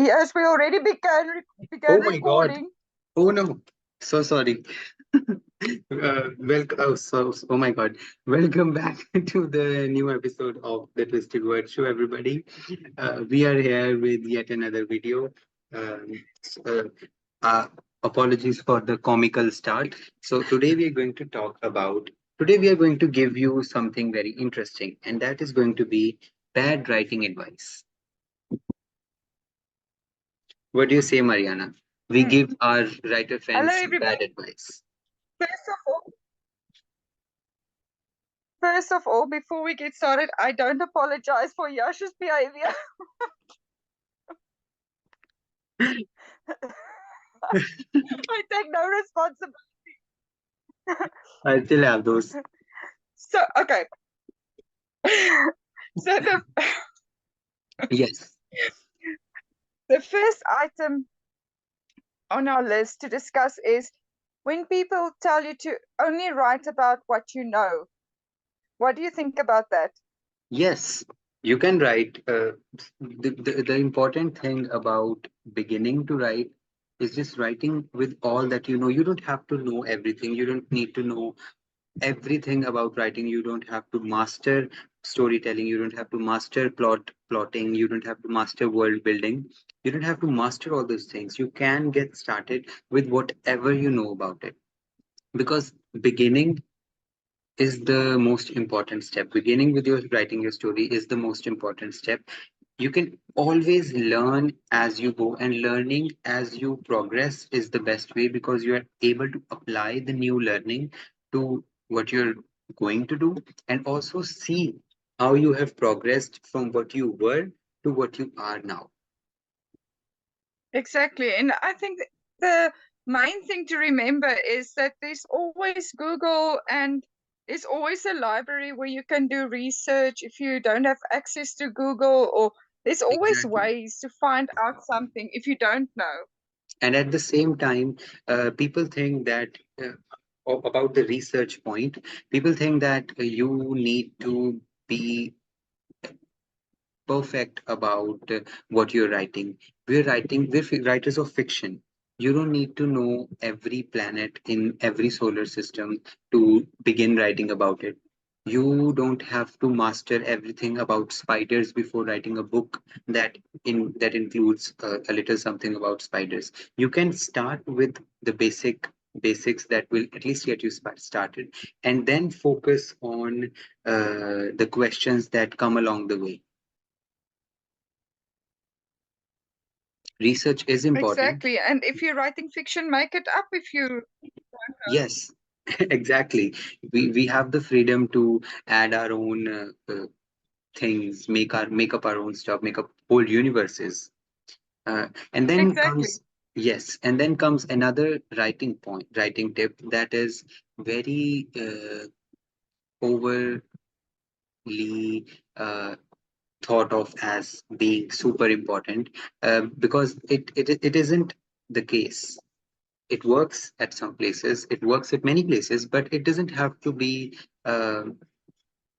Yes, we already began Oh my God. recording. Oh no. So sorry. Oh my God. Welcome back to the new episode of the Twisted Word Show, everybody. We are here with yet another video. Um, s- uh, uh, Apologies for the comical start. So today we are going to give you something very interesting, and that is going to be bad writing advice. What do you say, Mariana? We Mm. give our writer Hello, friends some everybody. bad advice. First of all, first of all, before we get started, I don't apologize for Yash's behavior. I take no responsibility. I still have those. So, okay. So Yes. the first item on our list to discuss is when people tell you to only write about what you know. What do you think about that? Yes. You can write. The important thing about beginning to write is just writing with all that you know. You don't have to know everything. You don't need to know everything about writing. You don't have to master storytelling. You don't have to master plotting. You don't have to master world building. You don't have to master all those things. You can get started with whatever you know about it. Because beginning is the most important step. Beginning with your writing your story is the most important step. You can always learn as you go, and learning as you progress is the best way because you are able to apply the new learning to what you're going to do, and also see how you have progressed from what you were to what you are now. Exactly. And I think the main thing to remember is that there's always Google and there's always a library where you can do research if you don't have access to Google, or there's always Exactly. ways to find out something if you don't know. And at the same time, people think that about the research point, people think that you need to be perfect about what you're writing. We're writers of fiction. You don't need to know every planet in every solar system to begin writing about it. You don't have to master everything about spiders before writing a book that includes a little something about spiders. You can start with the basics that will at least get you started, and then focus on the questions that come along the way. Research is important. Exactly. And if you're writing fiction, make it up if you don't know. Yes, exactly. We have the freedom to add our own things, make up our own stuff, make up whole universes. And then Exactly. comes yes, and then comes another writing tip that is very overly uh, thought of as being super important, because it isn't the case. It works at some places, it works at many places, but it doesn't have to be.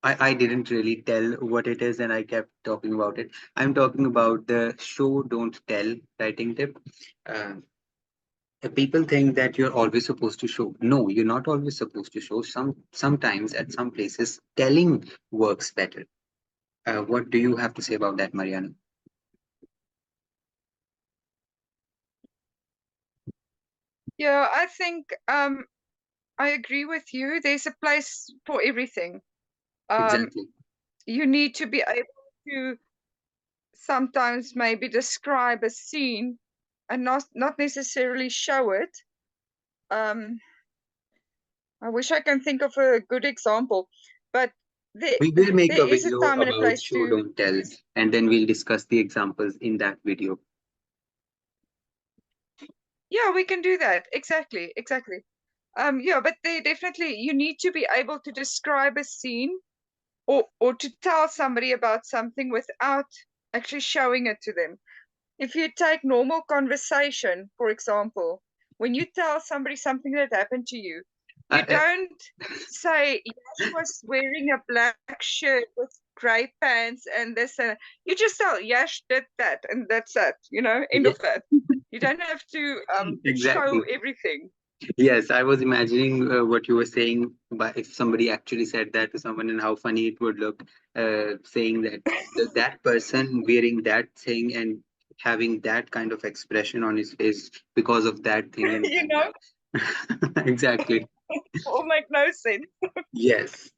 I didn't really tell what it is and I kept talking about it. I'm talking about the show don't tell writing tip. uh, People think that you're always supposed to show. No, you're not always supposed to show. Sometimes at some places telling works better. What do you have to say about that, Mariana? Yeah, I think I agree with you. There's a place for everything. Um, Exactly. you need to be able to sometimes maybe describe a scene and not necessarily show it. Um, I wish I can think of a good example, but there We will make there a is a video time and a about place show to. don't tell, and then we'll discuss the examples in that video. Yeah, we can do that. Exactly, exactly. Yeah, but they definitely you need to be able to describe a scene or to tell somebody about something without actually showing it to them. If you take normal conversation, for example, when you tell somebody something that happened to you Uh, uh, don't say Yash was wearing a black shirt with gray pants and this. You just tell Yash did that, and that's it. End Yeah, of it. You don't have to show exactly. everything. Yes, I was imagining what you were saying, but if somebody actually said that to someone and how funny it would look, saying that that person wearing that thing and having that kind of expression on his face because of that thing and you know, that. Exactly. it will make no sense. Yes.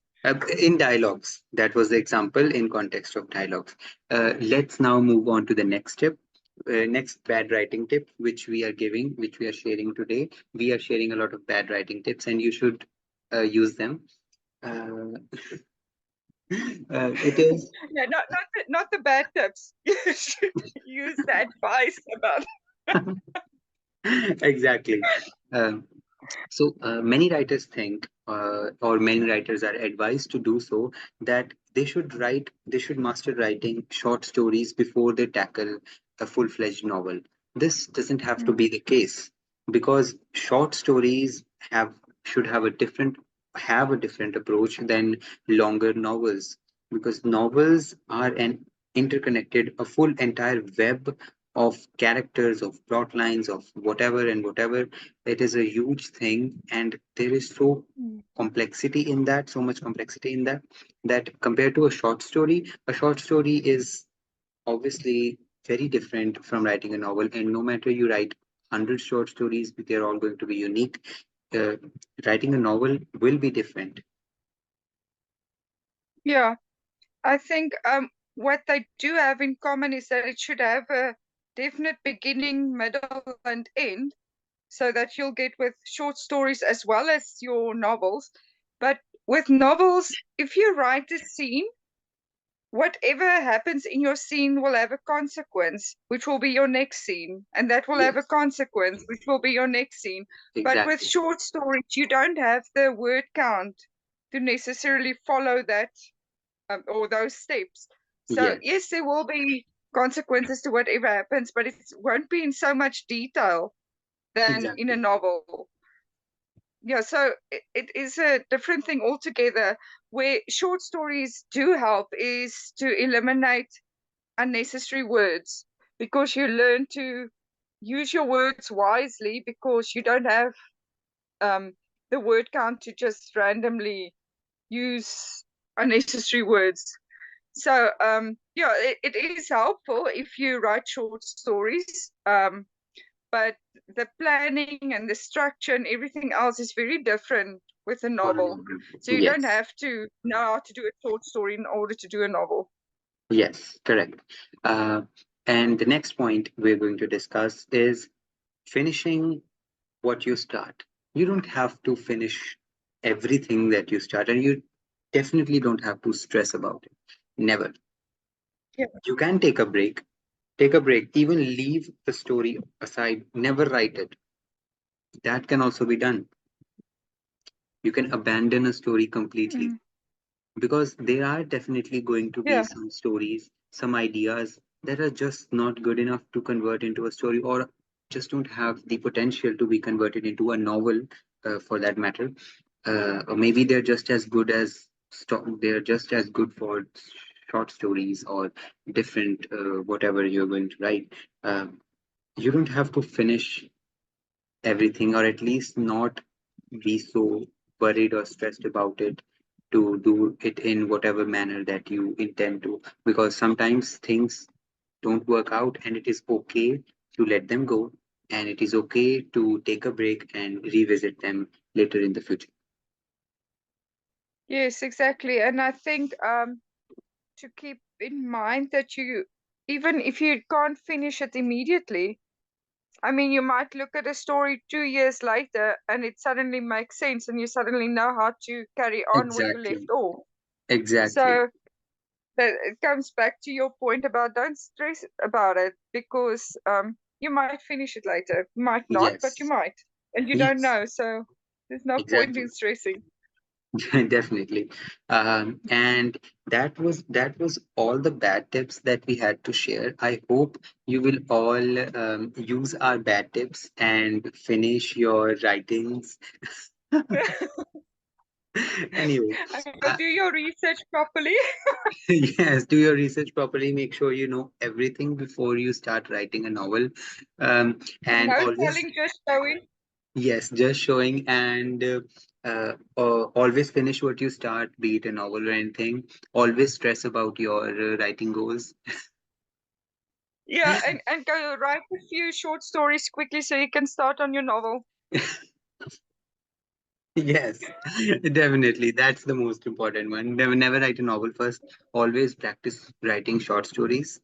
In dialogues, that was the example in context of dialogues. Let's now move on to the next tip. Next bad writing tip, which we are giving, which we are sharing today. We are sharing a lot of bad writing tips, and you should use them. Uh, it is No, not the bad tips. You should use the advice about. exactly. Um, many writers think, or many writers are advised to do so, that they should master writing short stories before they tackle a full-fledged novel. This doesn't have to Mm, be the case because short stories have should have a different approach than longer novels because novels are an interconnected, a full entire web of characters, of plot lines, of whatever and whatever. It is a huge thing, and there is mm. so much complexity in that, that compared to a short story is obviously very different from writing a novel. And no matter you write 100 short stories, they're all going to be unique. Uh, Writing a novel will be different. Yeah, I think what they do have in common is that it should have a definite beginning, middle, and end, so that you'll get with short stories as well as your novels. But with novels, if you write a scene, whatever happens in your scene will have a consequence, which will be your next scene, and that will have a Yes, consequence, which will be your next scene. But with exactly. short stories, you don't have the word count to necessarily follow that or those steps. So, Yes, yes, there will be consequences to whatever happens, but it won't be in so much detail than in a exactly. novel. Yeah, so it is a different thing altogether. Where short stories do help is to eliminate unnecessary words because you learn to use your words wisely because you don't have um, the word count to just randomly use unnecessary words. So yeah, it is helpful if you write short stories. But the planning and the structure and everything else is very different with a For a novel. novel. So you don't Yes, have to know how to do a short story in order to do a novel. yes, correct. Uh, and the next point we're going to discuss is finishing what you start. You don't have to finish everything that you start, and you definitely don't have to stress about it. Never. Yeah. You can take a break. Take a break. Even leave the story aside. Never write it. That can also be done. You can abandon a story completely Mm. because there are definitely going to be Yeah. some stories, some ideas that are just not good enough to convert into a story or just don't have the potential to be converted into a novel for that matter. Or maybe they're just as good as they're just as good for short stories or different whatever you're going to write. You don't have to finish everything, or at least not be so worried or stressed about it to do it in whatever manner that you intend to, because sometimes things don't work out and it is okay to let them go, and it is okay to take a break and revisit them later in the future. Yes, exactly. And I think to keep in mind that you, even if you can't finish it immediately, I mean, you might look at a story 2 years later and it suddenly makes sense and you suddenly know how to carry on where you left Exactly. off. Exactly. So that it comes back to your point about don't stress about it because you might finish it later, might not, but you Yes. might, and you don't Yes. know. So there's no point Exactly. in stressing. Definitely. And that was all the bad tips that we had to share. I hope you will all use our bad tips and finish your writings. Anyway, And go uh, do your research properly. yes, do your research properly. Make sure you know everything before you start writing a novel. And No always, telling, just showing. yes, just showing and always finish what you start, be it a novel or anything. Always stress about your writing goals. Yeah, and go write a few short stories quickly so you can start on your novel. Yes, definitely. That's the most important one. Never write a novel first. Always practice writing short stories.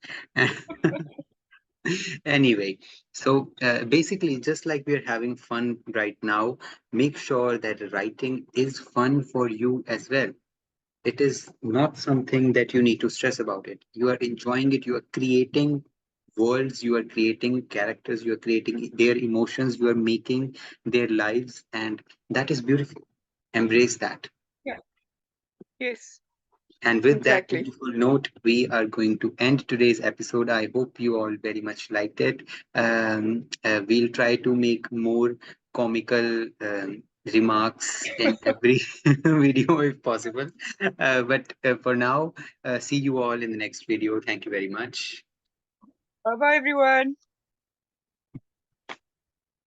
Anyway, so basically, just like we're having fun right now, make sure that writing is fun for you as well. It is not something that you need to stress about it. You are enjoying it. You are creating worlds. You are creating characters. You are creating their emotions. You are making their lives. And that is beautiful. Embrace that. Yeah. Yes, And with that exactly. beautiful note, we are going to end today's episode. I hope you all very much liked it. We'll try to make more comical remarks in every video if possible. But for now, see you all in the next video. Thank you very much. Bye bye, everyone.